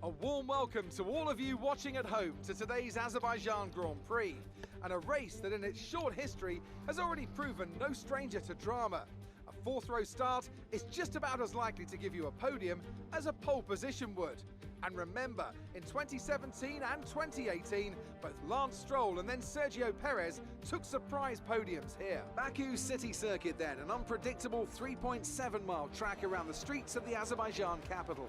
A warm welcome to all of you watching at home to today's Azerbaijan Grand Prix, and a race that in its short history has already proven no stranger to drama. A fourth row start is just about as likely to give you a podium as a pole position would. And remember, in 2017 and 2018, both Lance Stroll and then Sergio Perez took surprise podiums here. Baku City Circuit then, an unpredictable 3.7-mile track around the streets of the Azerbaijan capital.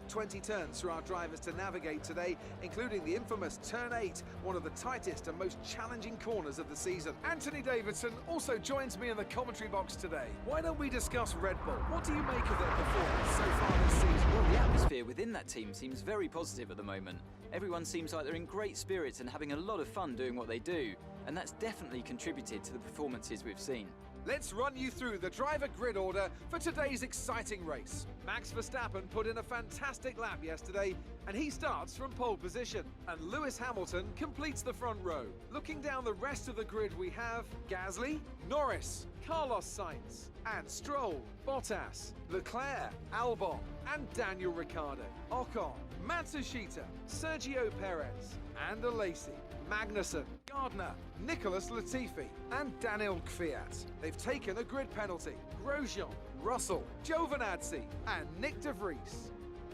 20 turns for our drivers to navigate today, including the infamous Turn 8, one of the tightest and most challenging corners of the season. Anthony Davidson also joins me in the commentary box today. Why don't we discuss Red Bull? What do you make of their performance so far this season? Well, the atmosphere within that team seems very positive at the moment. Everyone seems like they're in great spirits and having a lot of fun doing what they do, and that's definitely contributed to the performances we've seen. Let's run you through the driver grid order for today's exciting race. Max Verstappen put in a fantastic lap yesterday, and he starts from pole position. And Lewis Hamilton completes the front row. Looking down the rest of the grid, we have Gasly, Norris, Carlos Sainz, and Stroll, Bottas, Leclerc, Albon, and Daniel Ricciardo, Ocon, Matsushita, Sergio Perez, and Alesi, Magnussen, Gardner, Nicholas Latifi, and Daniel Kvyat. They've taken a grid penalty. Grosjean, Russell, Giovinazzi, and Nick de Vries.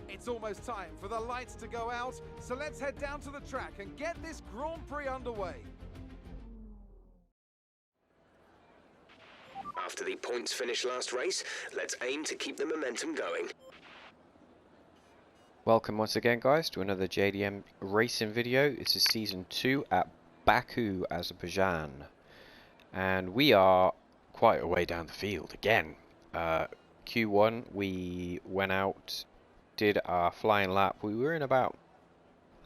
It's almost time for the lights to go out, so let's head down to the track and get this Grand Prix underway. After the points finish last race, let's aim to keep the momentum going. Welcome once again, guys, to another JDM racing video. This is season 2 at Baku, Azerbaijan, and we are quite a way down the field again. Q1 we went out, did our flying lap. We were in about,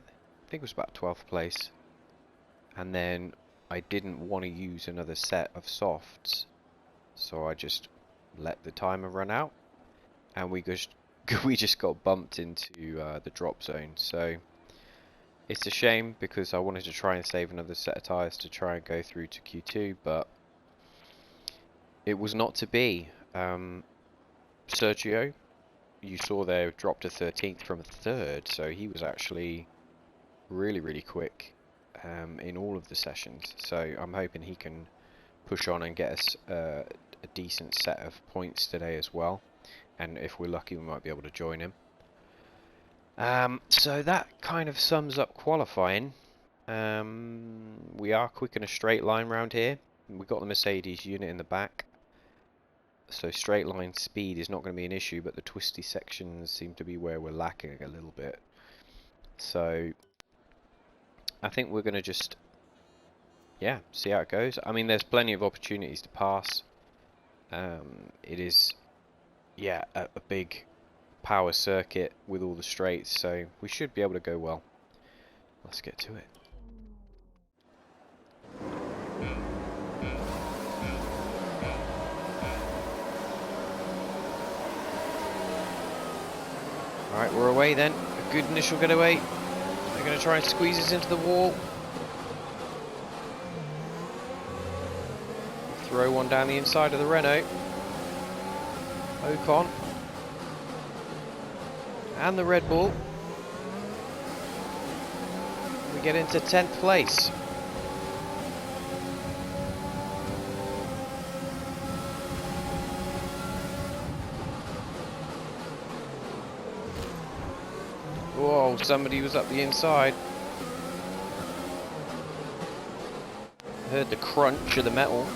I think it was about 12th place, and then I didn't want to use another set of softs, so I just let the timer run out, and we just got bumped into the drop zone. So it's a shame, because I wanted to try and save another set of tyres to try and go through to Q2, but it was not to be. Sergio, you saw there, dropped to 13th from 3rd, so he was actually really quick in all of the sessions. So I'm hoping he can push on and get us a decent set of points today as well. And if we're lucky, we might be able to join him. So that kind of sums up qualifying. We are quick in a straight line round here. We've got the Mercedes unit in the back, so straight line speed is not going to be an issue, but the twisty sections seem to be where we're lacking a little bit. So I think we're going to just, yeah, see how it goes. I mean, there's plenty of opportunities to pass. It is, yeah, a big power circuit with all the straights, so we should be able to go well. Let's get to it. Alright, we're away then. A good initial getaway. They're going to try and squeeze us into the wall. Throw one down the inside of the Renault. Ocon. And the Red Bull. We get into 10th place. Whoa, somebody was up the inside. Heard the crunch of the metal.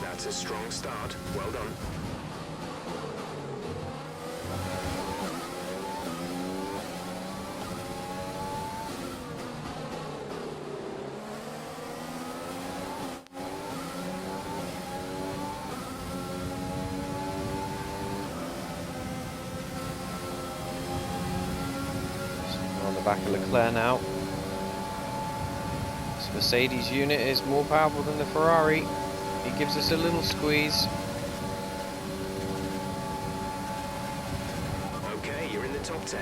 That's a strong start. Well done. the back of Leclerc now. This Mercedes unit is more powerful than the Ferrari. He gives us a little squeeze. Okay, you're in the top 10.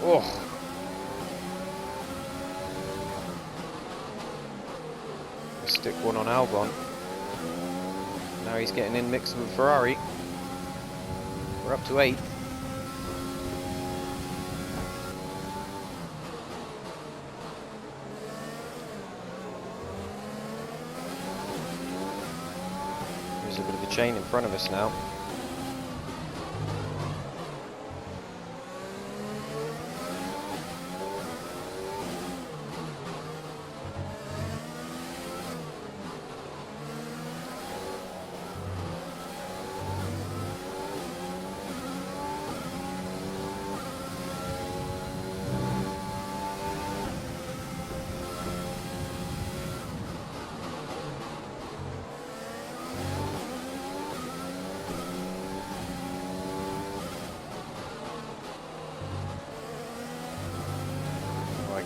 Oh. Stick one on Albon. Now he's getting in mixed with Ferrari. We're up to 8. There's a bit of a chain in front of us now.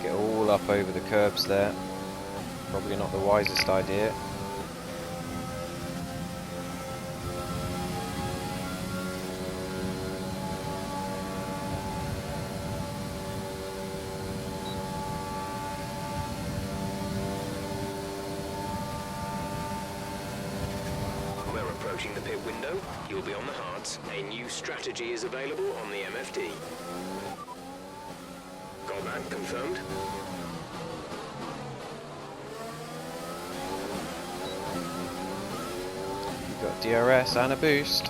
Get all up over the curbs there. Probably not the wisest idea. We're approaching the pit window. You'll be on the hards. A new strategy is available on the MFD. Got that confirmed? You've got DRS and a boost.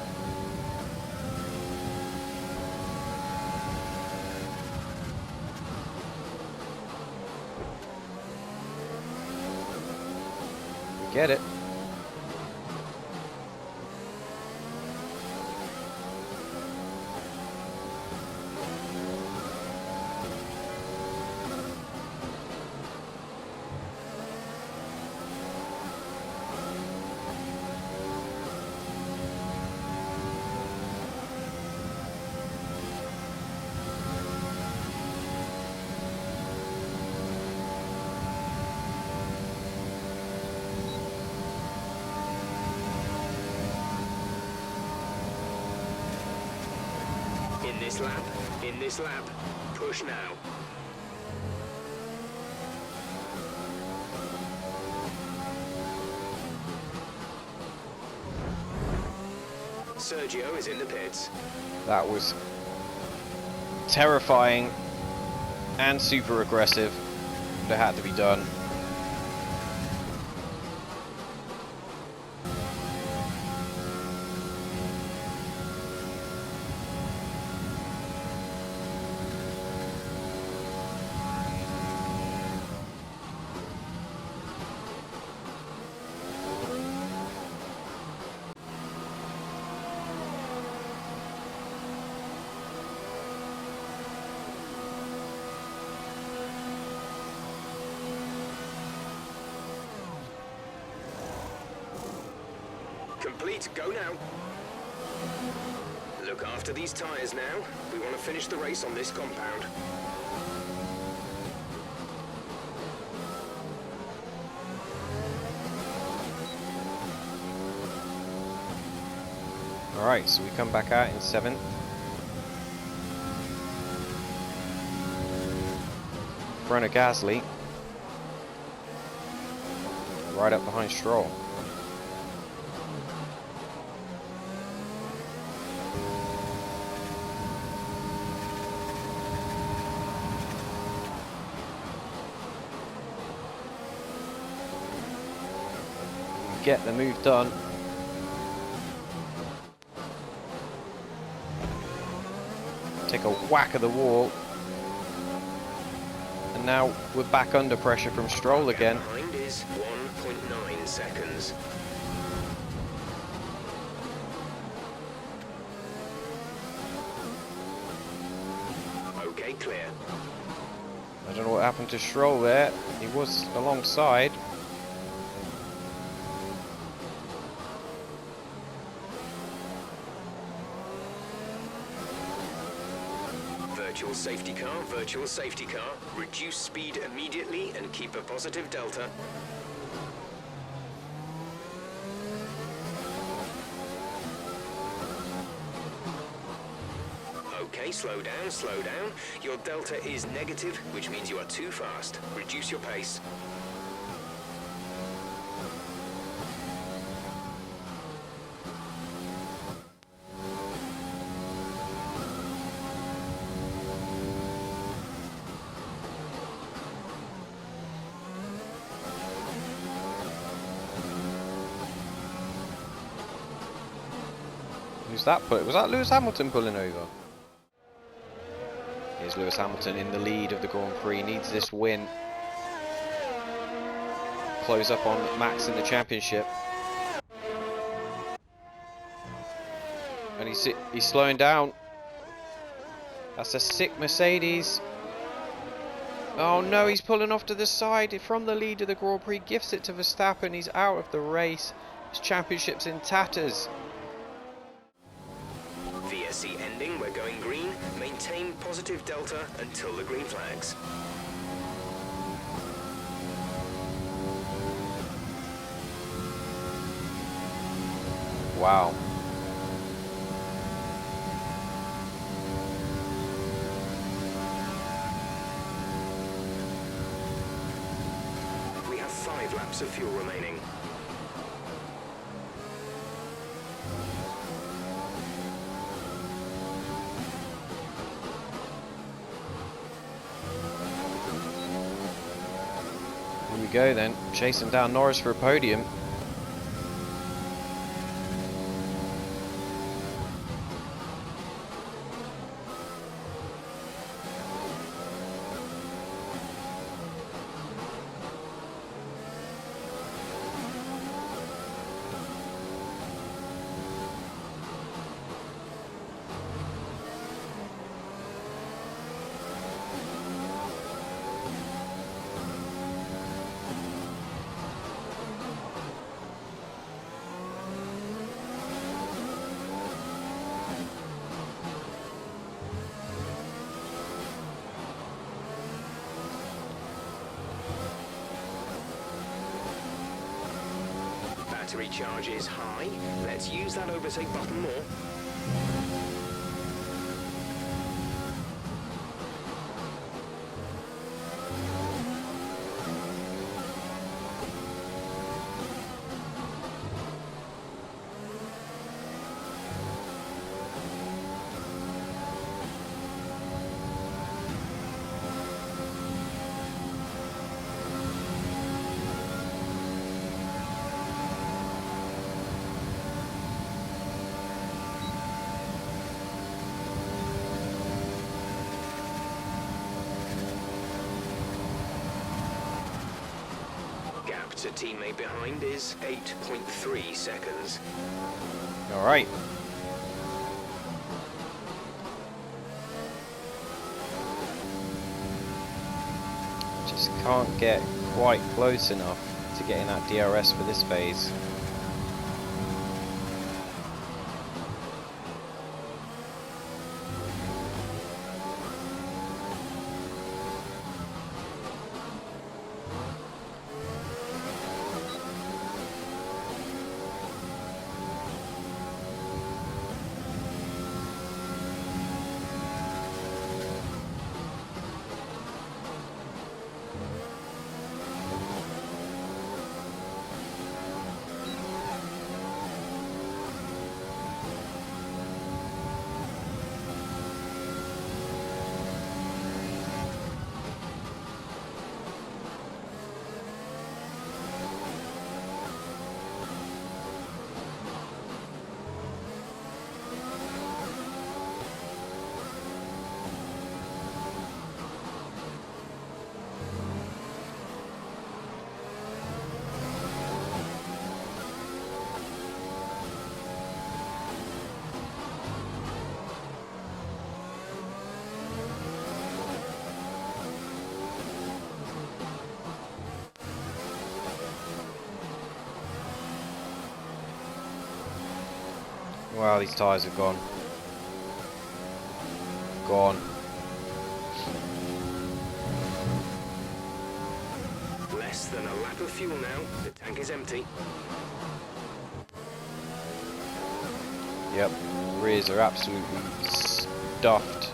We get it. In this lap, push now. Sergio is in the pits. That was terrifying and super aggressive, but it had to be done. Complete, go now. Look after these tyres now. We want to finish the race on this compound. Alright, so we come back out in 7th. Front of Gasly. Right up behind Stroll. Get the move done. Take a whack of the wall. And now we're back under pressure from Stroll again. Behind is 1.9 seconds. Okay, clear. I don't know what happened to Stroll there. He was alongside. safety car, virtual safety car. Reduce speed immediately and keep a positive delta. Okay, slow down, slow down. Your delta is negative, which means you are too fast. Reduce your pace. Who's that was that Lewis Hamilton pulling over? Here's Lewis Hamilton in the lead of the Grand Prix, needs this win. Close up on Max in the championship. And he's slowing down. That's a sick Mercedes. Oh no, he's pulling off to the side from the lead of the Grand Prix, gifts it to Verstappen, he's out of the race. His championship's in tatters. VSC ending, we're going green. Maintain positive delta until the green flags. Wow. We have 5 laps of fuel remaining. Here we go then, chasing down Norris for a podium. Battery charge is high. Let's use that overtake button more. To teammate behind is 8.3 seconds. All right. Just can't get quite close enough to getting that DRS for this phase. Wow, these tyres are gone. Gone. Less than a lap of fuel now. The tank is empty. Yep, rears are absolutely stuffed.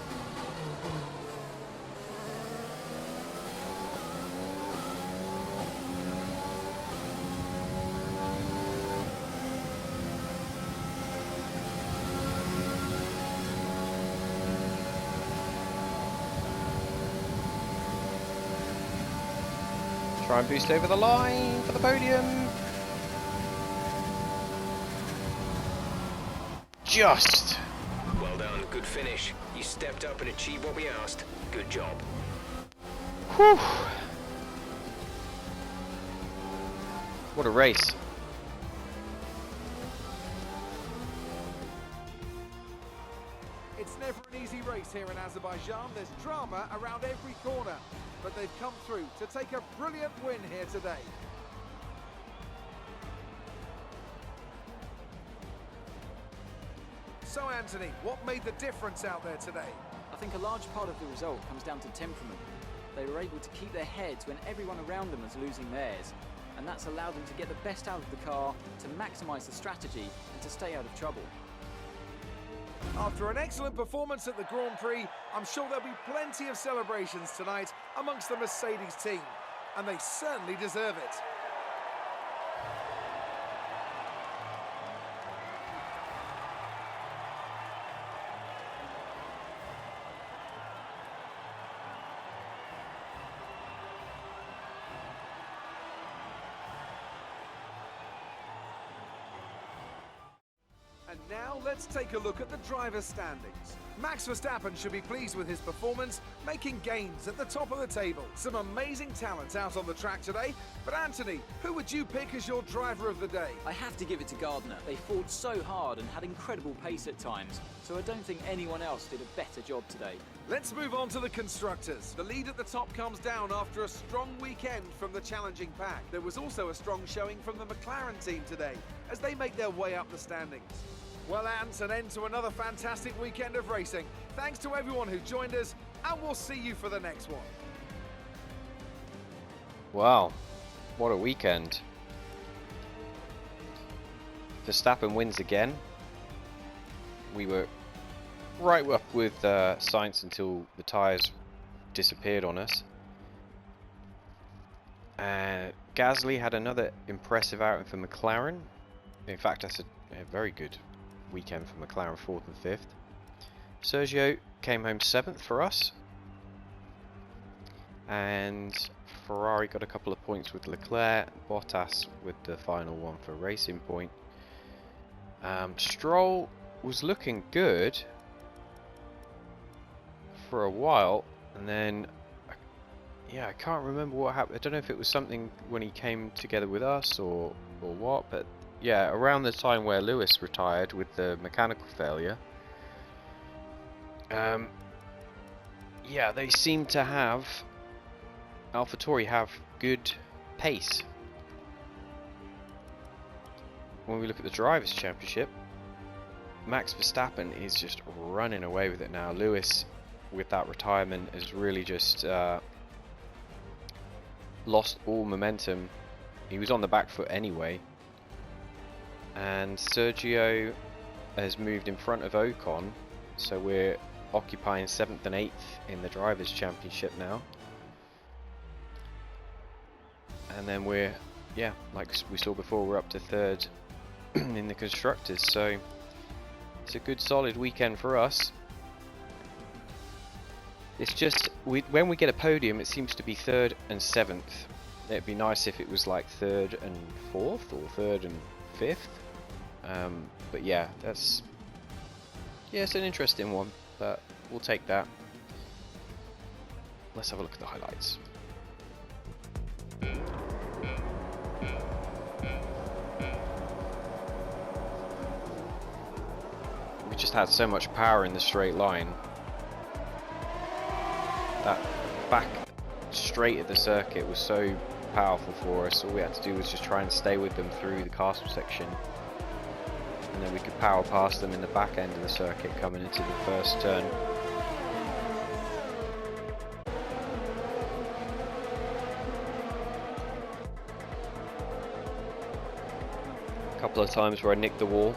Try and boost over the line for the podium. Just. Well done, good finish. You stepped up and achieved what we asked. Good job. Whew. What a race. It's never an easy race here in Azerbaijan. There's drama around every corner, but they've come through to take a brilliant win here today. So Anthony, what made the difference out there today? I think a large part of the result comes down to temperament. They were able to keep their heads when everyone around them was losing theirs, and that's allowed them to get the best out of the car, to maximise the strategy, and to stay out of trouble. After an excellent performance at the Grand Prix, I'm sure there'll be plenty of celebrations tonight amongst the Mercedes team, and they certainly deserve it. And now let's take a look at the driver's standings. Max Verstappen should be pleased with his performance, making gains at the top of the table. Some amazing talent out on the track today, but Anthony, who would you pick as your driver of the day? I have to give it to Gardner. They fought so hard and had incredible pace at times, so I don't think anyone else did a better job today. Let's move on to the constructors. The lead at the top comes down after a strong weekend from the challenging pack. There was also a strong showing from the McLaren team today as they make their way up the standings. Well, Ant, an end to another fantastic weekend of racing. Thanks to everyone who joined us, and we'll see you for the next one. Wow, what a weekend. Verstappen wins again. We were right up with Sainz until the tyres disappeared on us. Gasly had another impressive outing for McLaren. In fact, that's a very good weekend for McLaren, 4th and 5th. Sergio came home 7th for us, and Ferrari got a couple of points with Leclerc, Bottas with the final one for Racing Point. Stroll was looking good for a while, and then yeah, I can't remember what happened. I don't know if it was something when he came together with us or what, but yeah, around the time where Lewis retired with the mechanical failure, yeah, they seem to have, AlphaTauri have good pace. When we look at the Drivers' Championship, Max Verstappen is just running away with it now. Lewis, with that retirement, has really just lost all momentum. He was on the back foot anyway. And Sergio has moved in front of Ocon, so we're occupying 7th and 8th in the Drivers' Championship now. And then we're, yeah, like we saw before, we're up to 3rd in the Constructors, so it's a good solid weekend for us. It's just, when we get a podium, it seems to be 3rd and 7th. It'd be nice if it was like 3rd and 4th, or 3rd and 5th. But yeah, it's an interesting one, but we'll take that. Let's have a look at the highlights. We just had so much power in the straight line. That back straight at the circuit was so powerful for us. All we had to do was just try and stay with them through the castle section, and then we could power past them in the back end of the circuit coming into the first turn. couple of times where I nicked the wall.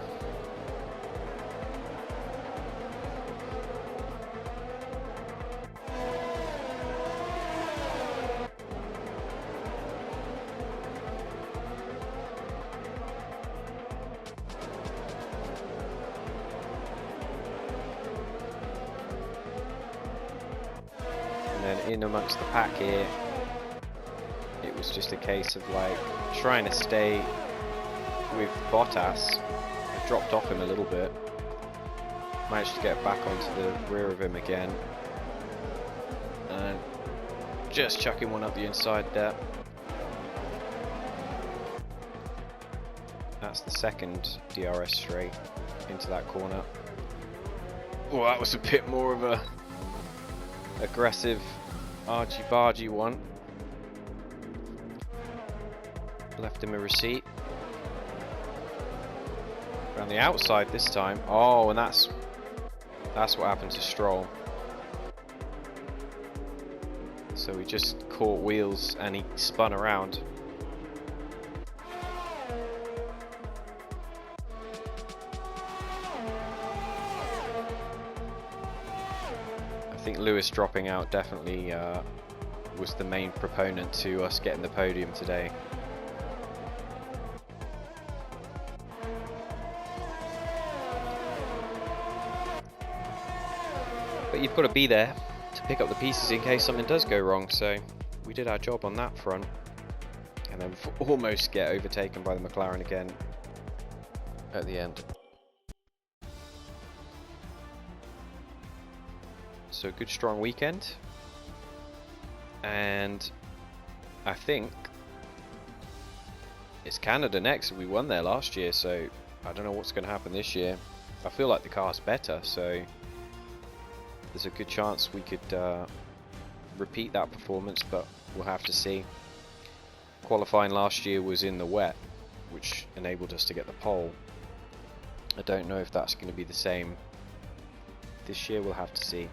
In amongst the pack here, it was just a case of like trying to stay with Bottas. I dropped off him a little bit, managed to get back onto the rear of him again, and just chucking one up the inside there. That's the second DRS straight into that corner. Well, that was a bit more of a aggressive argy-bargy one. Left him a receipt. Around the outside this time. Oh, and that's what happened to Stroll. So he just caught wheels and he spun around. I think Lewis dropping out definitely was the main proponent to us getting the podium today. But you've got to be there to pick up the pieces in case something does go wrong, so we did our job on that front. And then almost get overtaken by the McLaren again at the end. So good strong weekend, and I think it's Canada next. We won there last year, so I don't know what's going to happen this year. I feel like the car's better, so there's a good chance we could repeat that performance, but we'll have to see. Qualifying last year was in the wet, which enabled us to get the pole. I don't know if that's going to be the same this year. We'll have to see.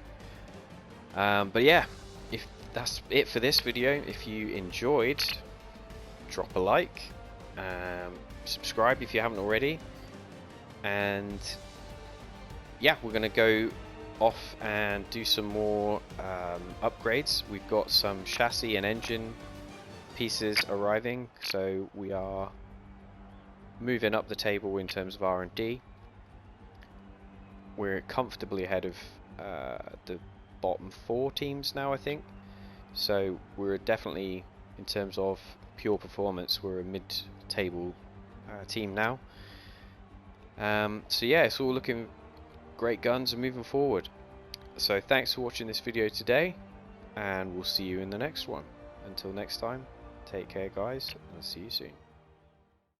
But yeah, if that's it for this video. If you enjoyed, drop a like, subscribe if you haven't already, and yeah, we're gonna go off and do some more upgrades. We've got some chassis and engine pieces arriving, so we are moving up the table in terms of R&D. We're comfortably ahead of the bottom 4 teams now, I think, so we're definitely, in terms of pure performance, we're a mid-table team now. So yeah, it's all looking great guns and moving forward. So thanks for watching this video today, and we'll see you in the next one. Until next time, take care guys, and I'll see you soon.